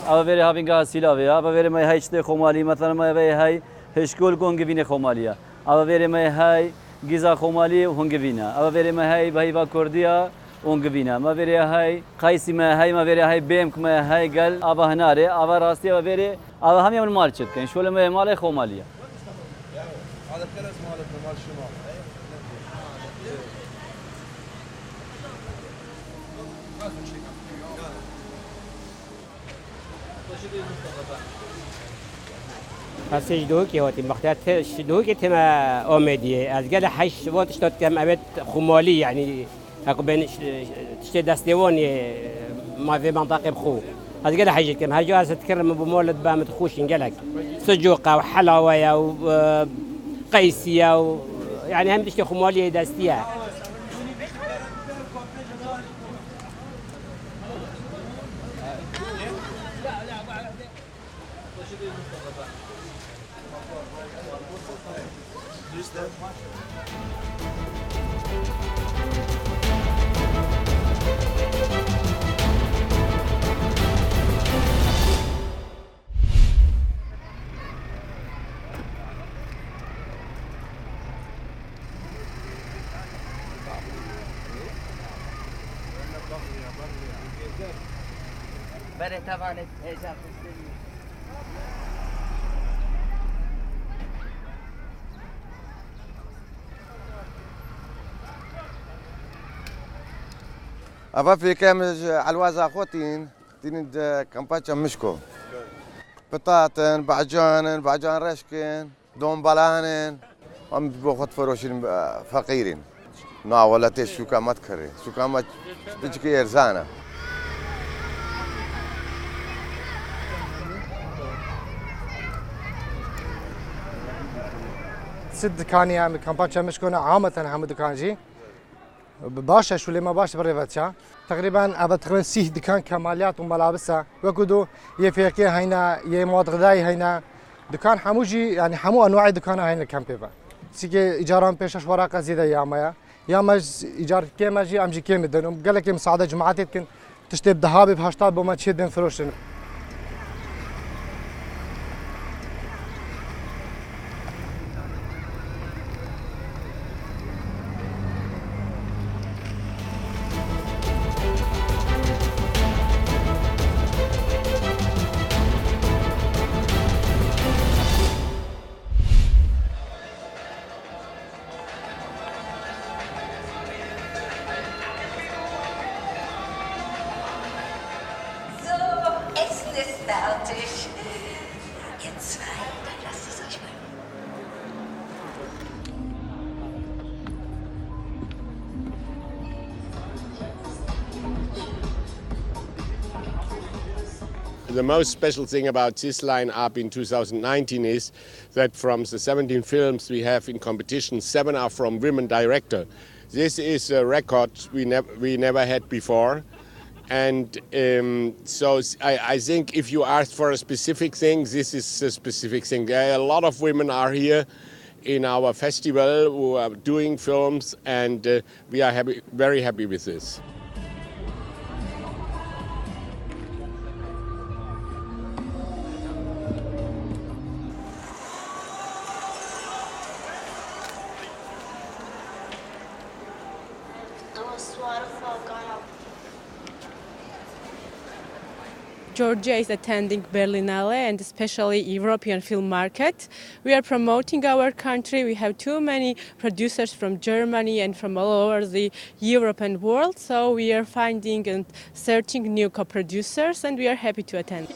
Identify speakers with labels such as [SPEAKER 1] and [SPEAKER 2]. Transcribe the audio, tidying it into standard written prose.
[SPEAKER 1] ئەوە بێرە هاوینگا سیلاوێ ئەوە بێرەمە هەی شتێ خۆمالی مەتەنەمە بێ هەی هشکۆل گۆنگڤینێ خۆمالیە ئەوە بێرەمە هەی گیزا خۆمالی هۆنگڤینە ئەوە بێرەمە هەی بەهیوا کوردیە ئۆنگڤینە مە بێرێ هەی قەیسیمە هەی مە بێرێ هەی بێمکمە هەی گەل ئاوە هەنارێ ئاوە ڕاستی ئەوە بێرێ ئەوە هەمیە من مال چت کەین شۆلەمە ماڵی خۆمالیە
[SPEAKER 2] هسه جدوكي هوتي مختار جدوكي تما أوميدي أزجل حش وقت شتوت كم أبد خمالي يعني هكو بين تشتي دستيوني ما في منطقة بخو أزجل حاجة كم هاجو هسه تكرم بمولد بامد خوش إنجلك سجوقة وحلاوة وقيسية يعني هم تشتي خمالي دستيها
[SPEAKER 3] برای توانید هیجان
[SPEAKER 4] أبا في كامج علوازة أخوتين تين كمباتشا مشكو بطاطن بعجان رشكن دوم بلانن هم بوخت فروشين فقيرين نا ولا تيش شو كامات كري شو كامات بتجي إرزانة
[SPEAKER 5] ست دكاني هم كمباتشا مشكونا عامة هم دكانجي باشا شو اللي ما باش بريفتشا تقريبا أبى تقريبا 6 دكان كماليات وملابسها وكدو يفيكي هنا يمواد غذائي هنا دكان حموجي يعني حمو أنواع دكان هنا كامبي با سيكي إيجاران بيشش ورقة زيادة يا مج إيجار كيما جي أمجي كيما دنهم قال لك مساعدة جماعتي كن تشتري بذهبي بهاشتات بما تشدن فروشن
[SPEAKER 6] The most special thing about this lineup in 2019 is that from the 17 films we have in competition, 7 are from women directors. This is a record we never had before. And so I think if you ask for a specific thing, this is a specific thing. A lot of women are here in our festival who are doing films, and we are very happy with this.
[SPEAKER 7] Georgia is attending Berlinale and especially European film market. We are promoting our country. We have too many producers from Germany and from all over the Europe and world. So we are finding and searching new co-producers and we are happy to attend.